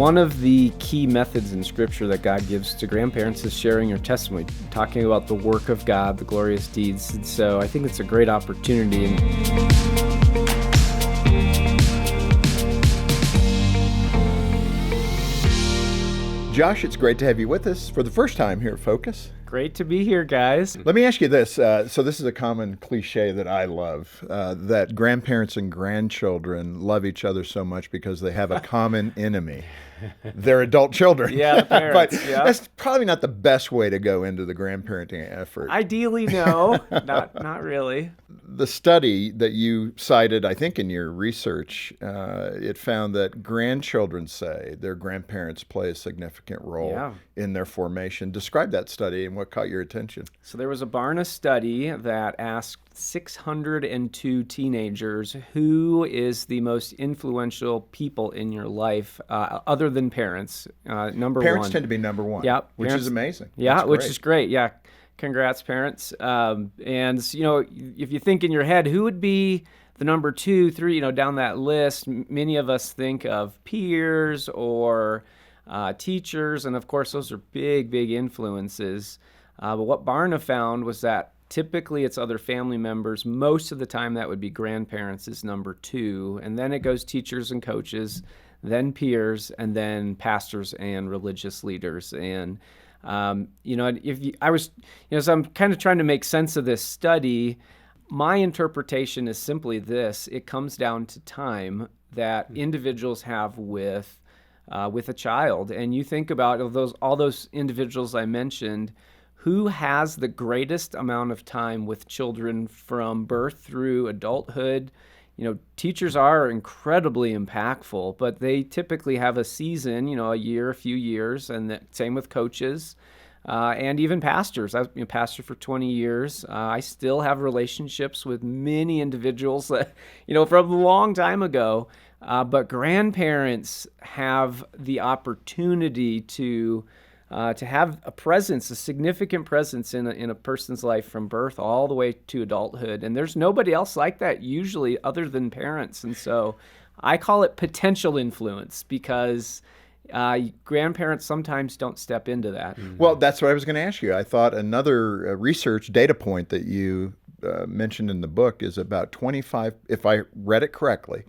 One of the key methods in Scripture that God gives to grandparents is sharing your testimony, talking about the work of God, the glorious deeds. And so I think it's a great opportunity. Josh, it's great to have you with us for the first time here at Focus. Great to be here, guys. Let me ask you this. So this is a common cliche that I love, that grandparents and grandchildren love each other so much because they have a common enemy. They're adult children. Yeah, the parents, But yeah. that's probably not the best way to go into the grandparenting effort. Ideally, no, not really. The study that you cited, I think in your research, it found that grandchildren say their grandparents play a significant role in their formation. Describe that study and what caught your attention. So there was a Barna study that asked 602 teenagers, who is the most influential people in your life other than parents? Number one. Parents tend to be number one, which is amazing. Yeah, That's which great. is great. Yeah. Congrats, parents. And, if you think in your head, who would be the number 2, 3, down that list, many of us think of peers or teachers. And of course, those are big, big influences. But what Barna found was that typically it's other family members. Most of the time that would be grandparents is number 2. And then it goes teachers and coaches, then peers, and then pastors and religious leaders. And so I'm kind of trying to make sense of this study. My interpretation is simply this: it comes down to time that individuals have with a child. And you think about all those individuals I mentioned, who has the greatest amount of time with children from birth through adulthood? Teachers are incredibly impactful, but they typically have a season, a year, a few years, and same with coaches and even pastors. I was a pastor for 20 years. I still have relationships with many individuals that, from a long time ago, but grandparents have the opportunity to have a presence, a significant presence in a person's life from birth all the way to adulthood. And there's nobody else like that usually other than parents. And so I call it potential influence because grandparents sometimes don't step into that. Well, that's what I was going to ask you. I thought another research data point that you mentioned in the book is about 25, if I read it correctly,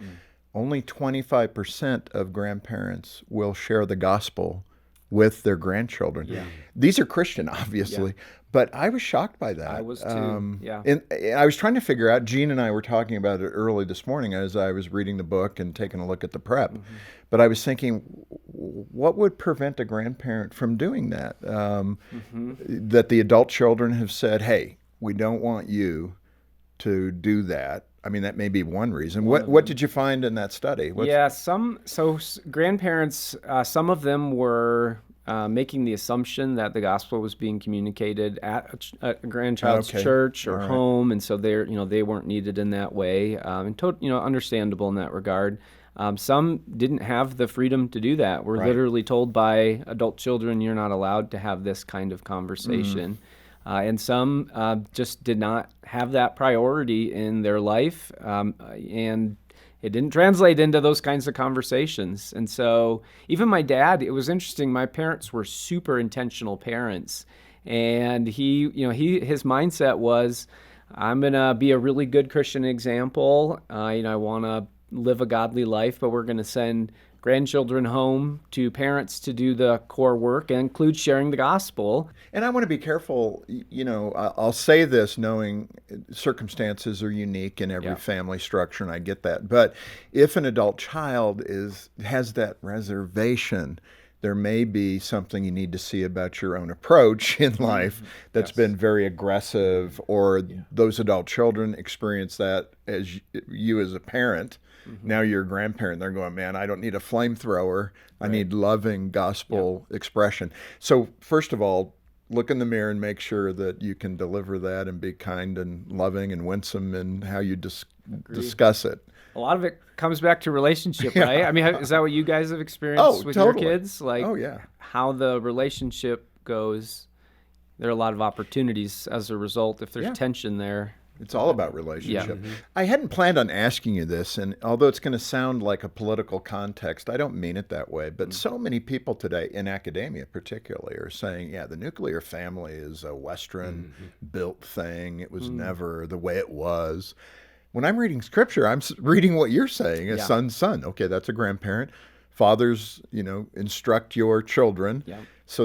only 25% of grandparents will share the gospel with their grandchildren. Yeah. These are Christian, obviously, but I was shocked by that. I was too, And I was trying to figure out, Gene and I were talking about it early this morning as I was reading the book and taking a look at the prep. But I was thinking, what would prevent a grandparent from doing that? That the adult children have said, hey, we don't want you to do that. I mean, that may be one reason. What did you find in that study? Grandparents, some of them were making the assumption that the gospel was being communicated at a grandchild's church or home, and so they weren't needed in that way, understandable in that regard. Some didn't have the freedom to do that. We're literally told by adult children, you're not allowed to have this kind of conversation. And some just did not have that priority in their life, and it didn't translate into those kinds of conversations. And so even my dad, it was interesting, my parents were super intentional parents, and his mindset was, I'm going to be a really good Christian example. I want to live a godly life, but we're going to send grandchildren home to parents to do the core work and include sharing the gospel. And I want to be careful, I'll say this knowing circumstances are unique in every family structure, and I get that. But if an adult child has that reservation, there may be something you need to see about your own approach in life that's been very aggressive, or those adult children experience that as you as a parent. Now you're a grandparent, they're going, man, I don't need a flamethrower. I need loving gospel expression. So first of all, look in the mirror and make sure that you can deliver that and be kind and loving and winsome in how you discuss it. A lot of it comes back to relationship, right? I mean, is that what you guys have experienced with your kids? Like, how the relationship goes. There are a lot of opportunities as a result if there's tension there. It's all about relationship. Yeah. I hadn't planned on asking you this, and although it's going to sound like a political context, I don't mean it that way. But so many people today, in academia particularly, are saying, yeah, the nuclear family is a Western-built thing. It was never the way it was. When I'm reading Scripture, I'm reading what you're saying, a son's son. Okay, that's a grandparent. Fathers, instruct your children. Yeah. So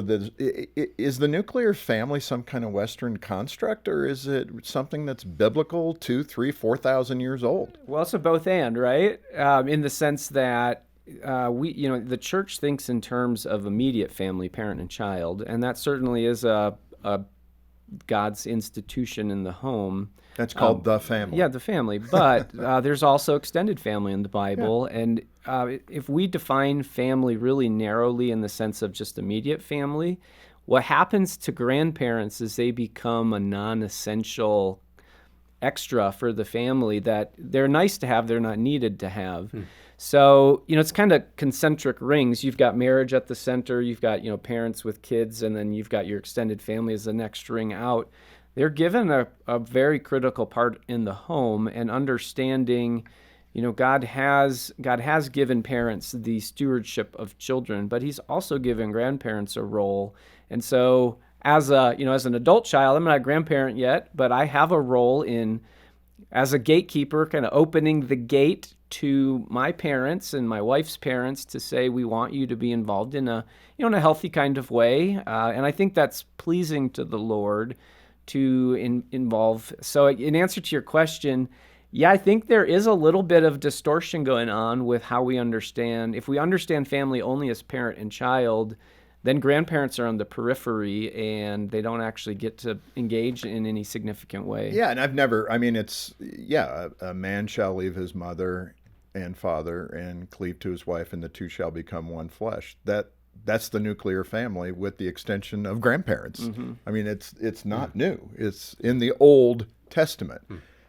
is the nuclear family some kind of Western construct, or is it something that's biblical, 2,000, 3,000, 4,000 years old? Well, it's a both and, right? In the sense that the church thinks in terms of immediate family, parent and child, and that certainly is a God's institution in the home. That's called the family. Yeah, the family. But there's also extended family in the Bible. Yeah. And if we define family really narrowly in the sense of just immediate family, what happens to grandparents is they become a non-essential extra for the family that they're nice to have, they're not needed to have. So, it's kind of concentric rings. You've got marriage at the center, you've got, parents with kids, and then you've got your extended family as the next ring out. They're given a very critical part in the home, and understanding, God has given parents the stewardship of children, but he's also given grandparents a role. And so as an adult child, I'm not a grandparent yet, but I have a role as a gatekeeper, kind of opening the gate to my parents and my wife's parents to say, we want you to be involved in a healthy kind of way. And I think that's pleasing to the Lord to involve. So in answer to your question, yeah, I think there is a little bit of distortion going on with how we understand. If we understand family only as parent and child, then grandparents are on the periphery and they don't actually get to engage in any significant way. Yeah, and a man shall leave his mother and father and cleave to his wife, and the two shall become one flesh. That's the nuclear family with the extension of grandparents. Mm-hmm. I mean, it's not new. It's in the Old Testament.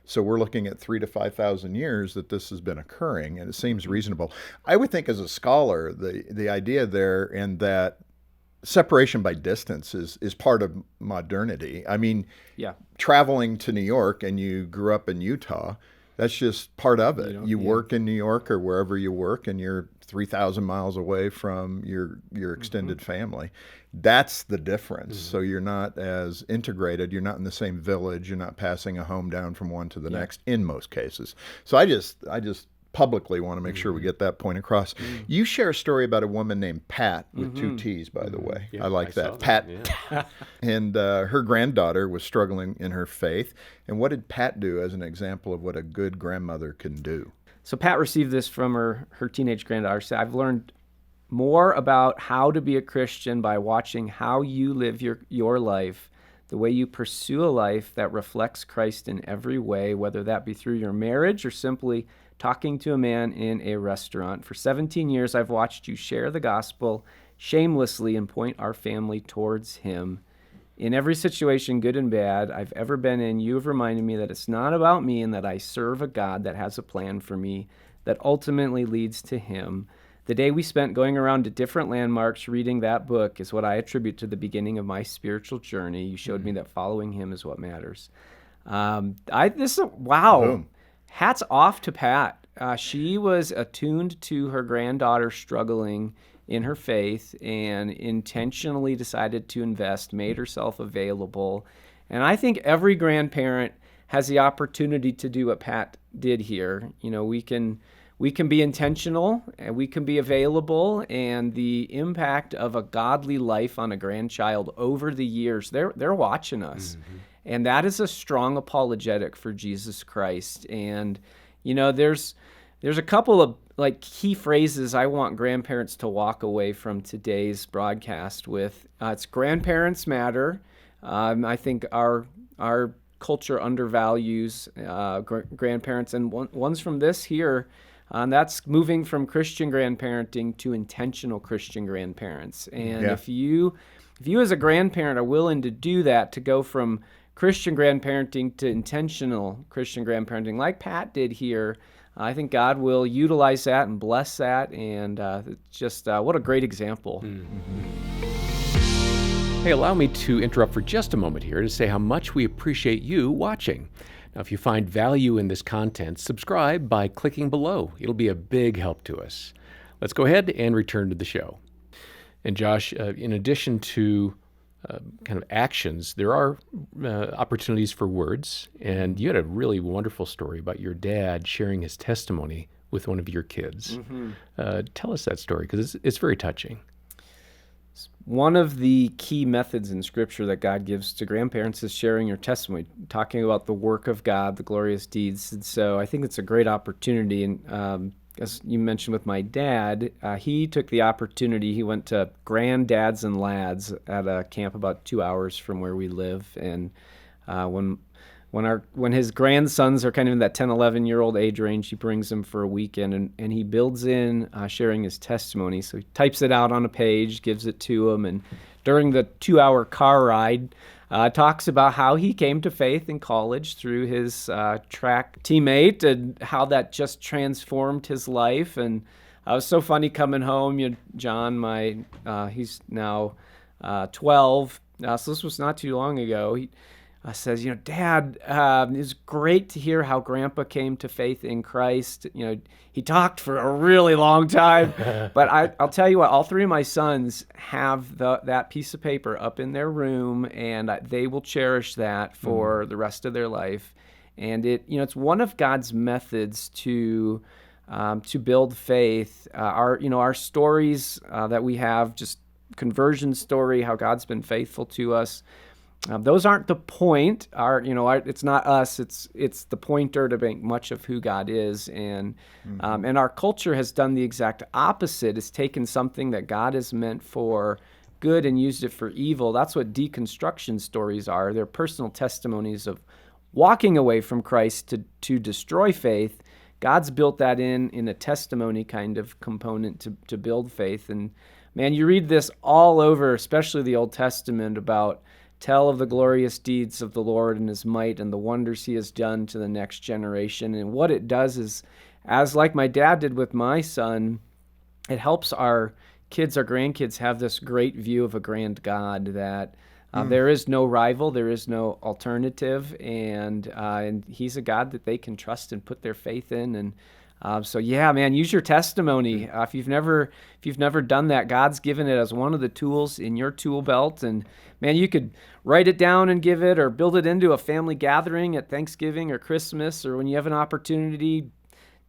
So we're looking at 3,000 to 5,000 years that this has been occurring, and it seems reasonable. I would think as a scholar, the idea there and that separation by distance is part of modernity. I mean, traveling to New York and you grew up in Utah, that's just part of it. You work in New York or wherever you work, and you're 3,000 miles away from your extended family. That's the difference. So you're not as integrated. You're not in the same village. You're not passing a home down from one to the next in most cases. So I just publicly want to make sure we get that point across. You share a story about a woman named Pat with two T's, by the way. Yeah, I like that. Pat. Yeah. And her granddaughter was struggling in her faith. And what did Pat do as an example of what a good grandmother can do? So Pat received this from her teenage granddaughter. She said, I've learned more about how to be a Christian by watching how you live your life, the way you pursue a life that reflects Christ in every way, whether that be through your marriage or simply talking to a man in a restaurant. For 17 years, I've watched you share the gospel shamelessly and point our family towards him. In every situation, good and bad, I've ever been in, you have reminded me that it's not about me and that I serve a God that has a plan for me that ultimately leads to him. The day we spent going around to different landmarks reading that book is what I attribute to the beginning of my spiritual journey. You showed me that following him is what matters. Wow. Boom. Hats off to Pat. She was attuned to her granddaughter struggling in her faith and intentionally decided to invest, made herself available. And I think every grandparent has the opportunity to do what Pat did here. We can be intentional and we can be available, and the impact of a godly life on a grandchild over the years, they're watching us. Mm-hmm. And that is a strong apologetic for Jesus Christ. And, there's a couple of key phrases I want grandparents to walk away from today's broadcast with. It's grandparents matter. I think our culture undervalues grandparents. And one's from this here. That's moving from Christian grandparenting to intentional Christian grandparents. And if you as a grandparent are willing to do that, to go from Christian grandparenting to intentional Christian grandparenting, like Pat did here, I think God will utilize that and bless that, and just what a great example. Mm-hmm. Hey, allow me to interrupt for just a moment here to say how much we appreciate you watching. Now, if you find value in this content, subscribe by clicking below. It'll be a big help to us. Let's go ahead and return to the show. And Josh, in addition to kind of actions, there are opportunities for words. And you had a really wonderful story about your dad sharing his testimony with one of your kids. Tell us that story, because it's very touching. One of the key methods in Scripture that God gives to grandparents is sharing your testimony, talking about the work of God, the glorious deeds. And so I think it's a great opportunity. And as you mentioned with my dad, he took the opportunity. He went to Granddads and Lads at a camp about 2 hours from where we live. And when his grandsons are kind of in that 10, 11-year-old age range, he brings them for a weekend, and he builds in sharing his testimony. So he types it out on a page, gives it to them, and during the 2-hour car ride, talks about how he came to faith in college through his track teammate and how that just transformed his life. And it was so funny coming home. John, he's now 12, so this was not too long ago. He says, Dad, it was great to hear how Grandpa came to faith in Christ. He talked for a really long time, but I'll tell you what, all three of my sons have that piece of paper up in their room, and they will cherish that for the rest of their life. And it's one of God's methods to build faith. Our stories that we have, just conversion story, how God's been faithful to us. Those aren't the point. It's not us. It's the pointer to make much of who God is, and our culture has done the exact opposite. It's taken something that God has meant for good and used it for evil. That's what deconstruction stories are. They're personal testimonies of walking away from Christ to destroy faith. God's built that in a testimony kind of component to build faith. And man, you read this all over, especially the Old Testament, about tell of the glorious deeds of the Lord and his might and the wonders he has done to the next generation. And what it does is, as like my dad did with my son, it helps our kids, our grandkids, have this great view of a grand God that there is no rival, there is no alternative, and he's a God that they can trust and put their faith in. And so yeah, man, use your testimony. If you've never done that, God's given it as one of the tools in your tool belt. And man, you could write it down and give it, or build it into a family gathering at Thanksgiving or Christmas, or when you have an opportunity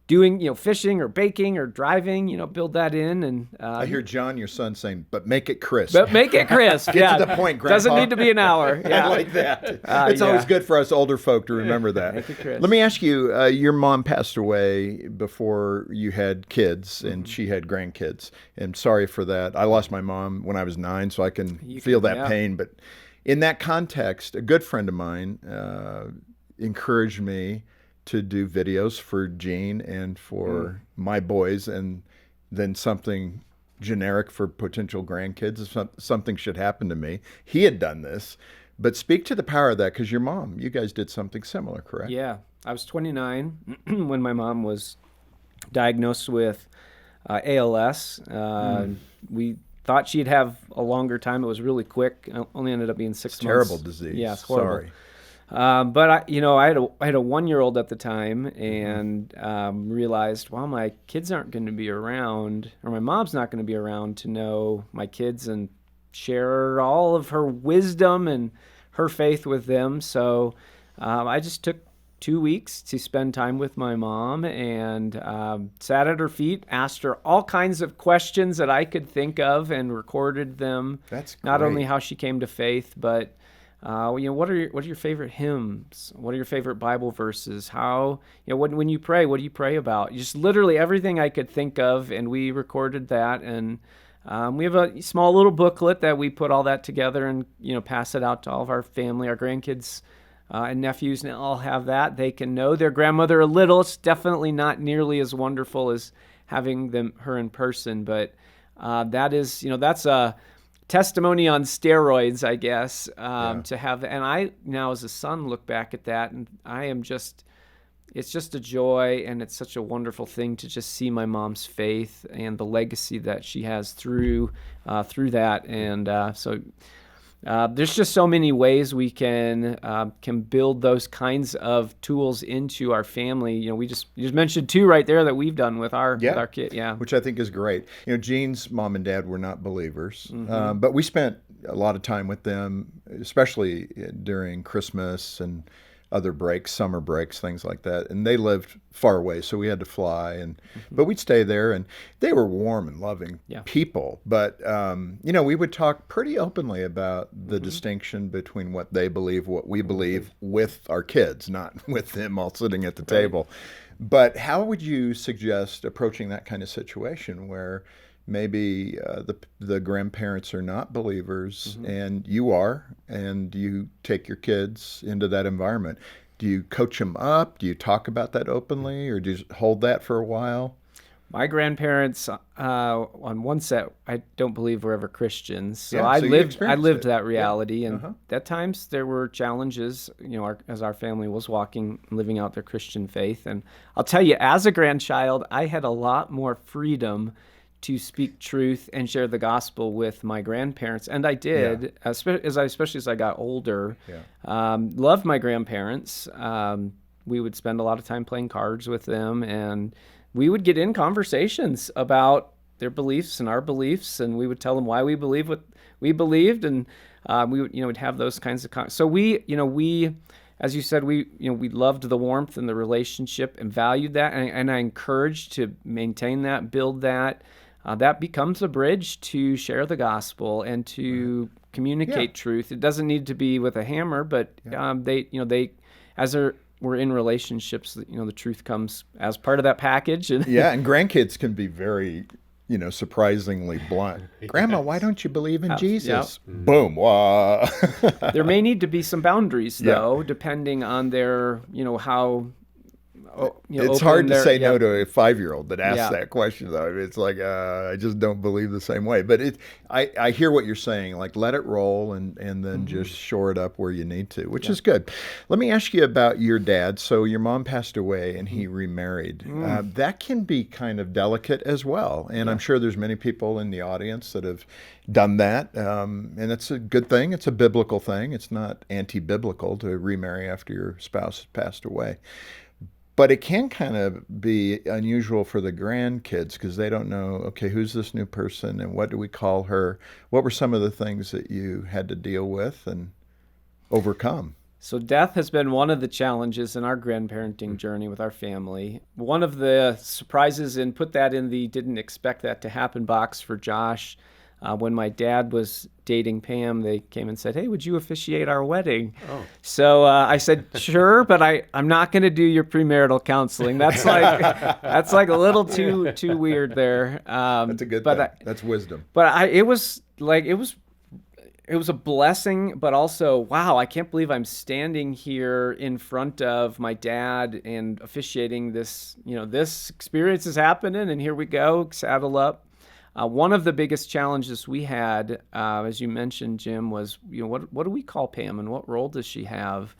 doing, fishing or baking or driving, build that in. And I hear John, your son, saying, "But make it crisp." But make it crisp. Get to the point, Grandpa. Doesn't need to be an hour. Yeah. I like that. It's always good for us older folk to remember that. Make it crisp. Let me ask you, your mom passed away before you had kids, and she had grandkids. And sorry for that. I lost my mom when I was 9, so I can feel that pain. But in that context, a good friend of mine encouraged me to do videos for Gene and for my boys, and then something generic for potential grandkids. If something should happen to me. He had done this, but speak to the power of that, because your mom, you guys did something similar, correct? Yeah. I was 29 when my mom was diagnosed with ALS. We thought she'd have a longer time. It was really quick. It only ended up being 6 months. Terrible disease. Yeah, it's horrible. Sorry. But I had a 1-year-old at the time, and realized, well, my kids aren't going to be around, or my mom's not going to be around to know my kids and share all of her wisdom and her faith with them. So I just took 2 weeks to spend time with my mom, and sat at her feet, asked her all kinds of questions that I could think of, and recorded them. That's great. Not only how she came to faith, but what are your favorite hymns? What are your favorite Bible verses? How, when you pray, what do you pray about? Just literally everything I could think of, and we recorded that. And we have a small little booklet that we put all that together and pass it out to all of our family, our grandkids and nephews, and all have that. They can know their grandmother a little. It's definitely not nearly as wonderful as having her in person, but that is, that's a testimony on steroids, I guess, to have. And I now as a son look back at that, and it's just a joy, and it's such a wonderful thing to just see my mom's faith and the legacy that she has through that. And so There's just so many ways we can build those kinds of tools into our family. You just mentioned two right there that we've done with our kid. Yeah, which I think is great. Jean's mom and dad were not believers, but we spent a lot of time with them, especially during Christmas and other breaks, summer breaks, things like that. And they lived far away, so we had to fly. But we'd stay there, and they were warm and loving people. But we would talk pretty openly about the distinction between what they believe, what we believe, with our kids, not with them all sitting at the table. But how would you suggest approaching that kind of situation where maybe the grandparents are not believers and you are, and you take your kids into that environment? Do you coach them up? Do you talk about that openly, or do you hold that for a while? My grandparents, on one set, I don't believe were ever Christians. So I lived that reality, and at times there were challenges, as our family was living out their Christian faith. And I'll tell you, as a grandchild, I had a lot more freedom to speak truth and share the gospel with my grandparents. And I did, especially as I got older. Loved my grandparents. We would spend a lot of time playing cards with them, and we would get in conversations about their beliefs and our beliefs, and we would tell them why we believe what we believed, and we would have those kinds of so we as you said, we loved the warmth and the relationship and valued that, and I encouraged to maintain that, build that. That becomes a bridge to share the gospel and to communicate truth. It doesn't need to be with a hammer, but we're in relationships, the truth comes as part of that package. And and grandkids can be very, surprisingly blunt. Grandma, why don't you believe in Jesus? Boom. Wow. There may need to be some boundaries, though, depending on their, how. It's hard to say no to a 5-year-old that asks that question, though. It's like, I just don't believe the same way. But I hear what you're saying, like let it roll and then just shore it up where you need to, which is good. Let me ask you about your dad. So your mom passed away and he remarried. That can be kind of delicate as well. And I'm sure there's many people in the audience that have done that. And it's a good thing. It's a biblical thing. It's not anti-biblical to remarry after your spouse has passed away. But it can kind of be unusual for the grandkids because they don't know, okay, who's this new person and what do we call her? What were some of the things that you had to deal with and overcome? So death has been one of the challenges in our grandparenting journey with our family. One of the surprises, and put that in the didn't expect that to happen box for Josh. When my dad was dating Pam, they came and said, "Hey, would you officiate our wedding?" Oh. So I said, "Sure, but I'm not going to do your premarital counseling. That's like a little too weird there." That's a good thing. That's wisdom. But it was a blessing, but also, wow, I can't believe I'm standing here in front of my dad and officiating this. This experience is happening, and here we go, saddle up. One of the biggest challenges we had, as you mentioned, Jim, was what do we call Pam and what role does she have?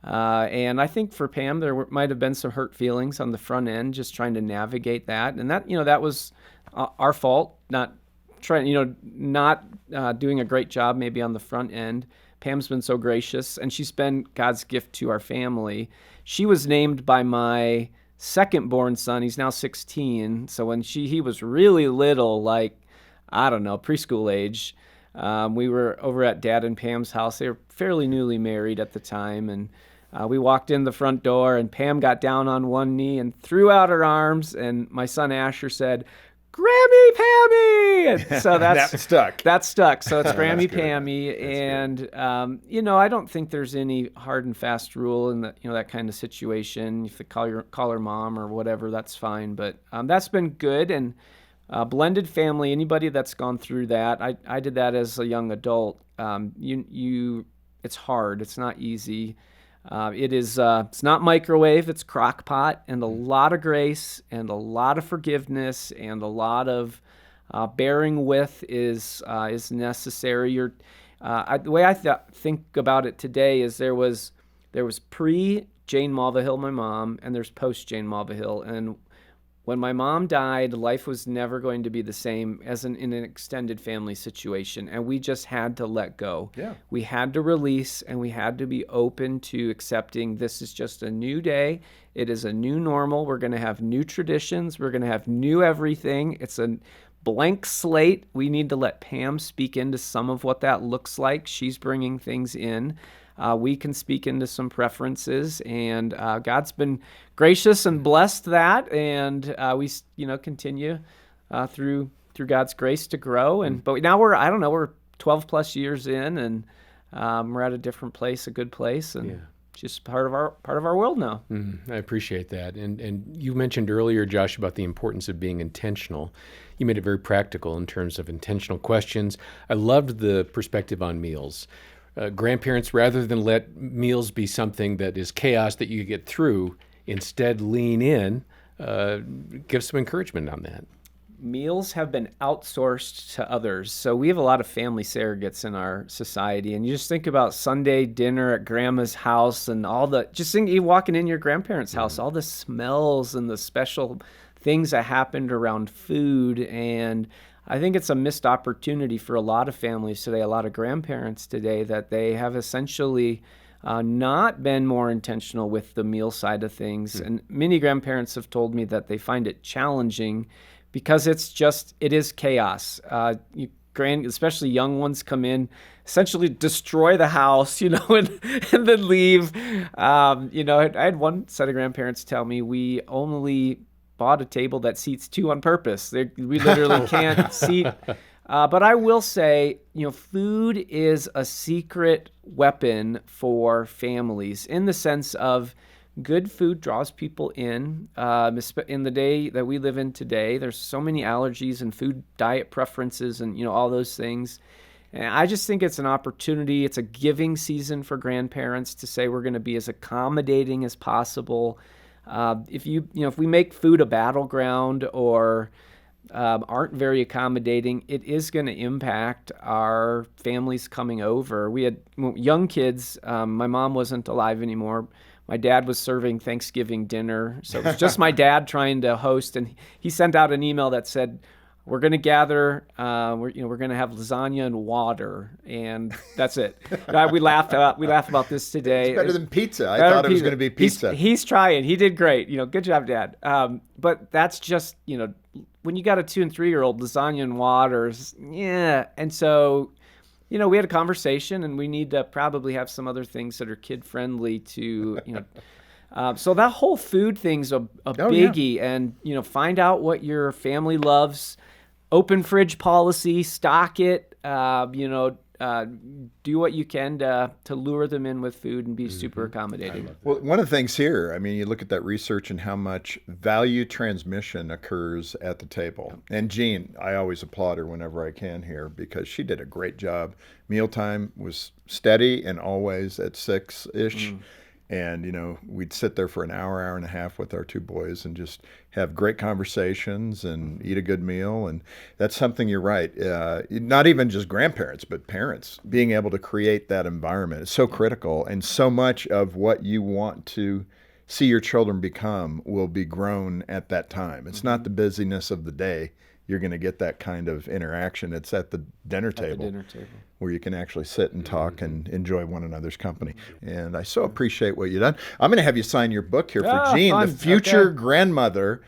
And I think for Pam, there might have been some hurt feelings on the front end, just trying to navigate that, and that was our fault, not doing a great job maybe on the front end. Pam's been so gracious, and she's been God's gift to our family. She was named by my second born son. He's now 16. So when he was really little, like, I don't know, preschool age, we were over at Dad and Pam's house. They were fairly newly married at the time. And we walked in the front door, and Pam got down on one knee and threw out her arms. And my son Asher said, "Grammy Pammy!" And so that stuck. That stuck. So it's Grammy Pammy. And, I don't think there's any hard and fast rule in that kind of situation. If you call her mom or whatever, that's fine. But that's been good. And blended family, anybody that's gone through that, I did that as a young adult. It's hard. It's not easy. It's not microwave, it's crock pot, and a lot of grace and a lot of forgiveness and a lot of bearing with is necessary. The way I think about it today is there was pre Jane Mulvihill, my mom, and there's post Jane Mulvihill, and When my mom died, life was never going to be the same as in an extended family situation, and we just had to let go. Yeah. We had to release, and we had to be open to accepting this is just a new day. It is a new normal. We're going to have new traditions. We're going to have new everything. It's a blank slate. We need to let Pam speak into some of what that looks like. She's bringing things in. We can speak into some preferences, and God's been gracious and blessed that, and we continue through God's grace to grow. But now we're 12 plus years in, and we're at a different place, a good place, and just part of our world now. I appreciate that. And you mentioned earlier, Josh, about the importance of being intentional. You made it very practical in terms of intentional questions. I loved the perspective on meals. Grandparents, rather than let meals be something that is chaos that you get through, instead lean in, give some encouragement on that. Meals have been outsourced to others. So we have a lot of family surrogates in our society. And you just think about Sunday dinner at grandma's house and you walking in your grandparents' house, all the smells and the special things that happened around food. And I think it's a missed opportunity for a lot of families today, a lot of grandparents today, that they have essentially not been more intentional with the meal side of things. And many grandparents have told me that they find it challenging because it is chaos. Especially young ones come in, essentially destroy the house, and then leave. I had one set of grandparents tell me we only bought a table that seats two on purpose. We literally can't seat. But I will say, food is a secret weapon for families in the sense of good food draws people in. In the day that we live in today, there's so many allergies and food diet preferences and, all those things. And I just think it's an opportunity. It's a giving season for grandparents to say we're going to be as accommodating as possible. If we make food a battleground or aren't very accommodating, it is going to impact our families coming over. We had young kids. My mom wasn't alive anymore. My dad was serving Thanksgiving dinner, so it was just my dad trying to host, and he sent out an email that said, "We're going to gather. We're going to have lasagna and water, and that's it." We laughed about this today. It's better than pizza. I thought it was going to be pizza. He's trying. He did great. Good job, Dad. But that's just when you got a 2 and 3-year-old, lasagna and water, and so. We had a conversation, and we need to probably have some other things that are kid-friendly to, so that whole food thing's a biggie. Yeah. And, find out what your family loves, open fridge policy, stock it, do what you can to lure them in with food and be super accommodating. Well, one of the things here, you look at that research and how much value transmission occurs at the table. And Jean, I always applaud her whenever I can here because she did a great job. Mealtime was steady and always at 6-ish. And, we'd sit there for an hour and a half with our 2 boys and just have great conversations and eat a good meal. And that's something, you're right, not even just grandparents, but parents, being able to create that environment is so critical. And so much of what you want to see your children become will be grown at that time. It's not the busyness of the day. You're going to get that kind of interaction. It's at the dinner table where you can actually sit and talk and enjoy one another's company. And I so appreciate what you've done. I'm going to have you sign your book here for Jean, fun. The future grandmother.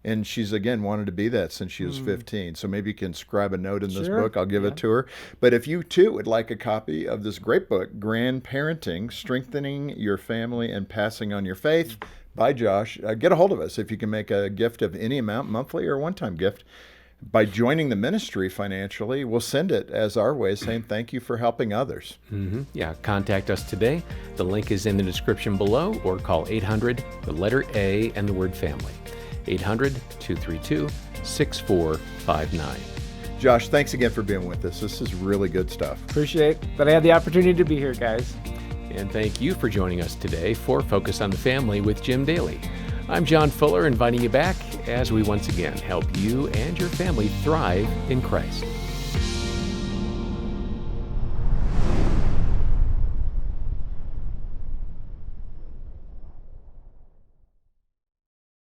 And she's, again, wanted to be that since she was 15. So maybe you can scribe a note in this book. I'll give it to her. But if you, too, would like a copy of this great book, Grandparenting, Strengthening Your Family and Passing on Your Faith, by Josh, get a hold of us if you can make a gift of any amount, monthly or one-time gift. By joining the ministry financially, we'll send it as our way, saying thank you for helping others. Yeah, contact us today. The link is in the description below, or call 800, the letter A, and the word family. 800-232-6459. Josh, thanks again for being with us. This is really good stuff. Appreciate that I had the opportunity to be here, guys. And thank you for joining us today for Focus on the Family with Jim Daly. I'm John Fuller, inviting you back as we once again help you and your family thrive in Christ.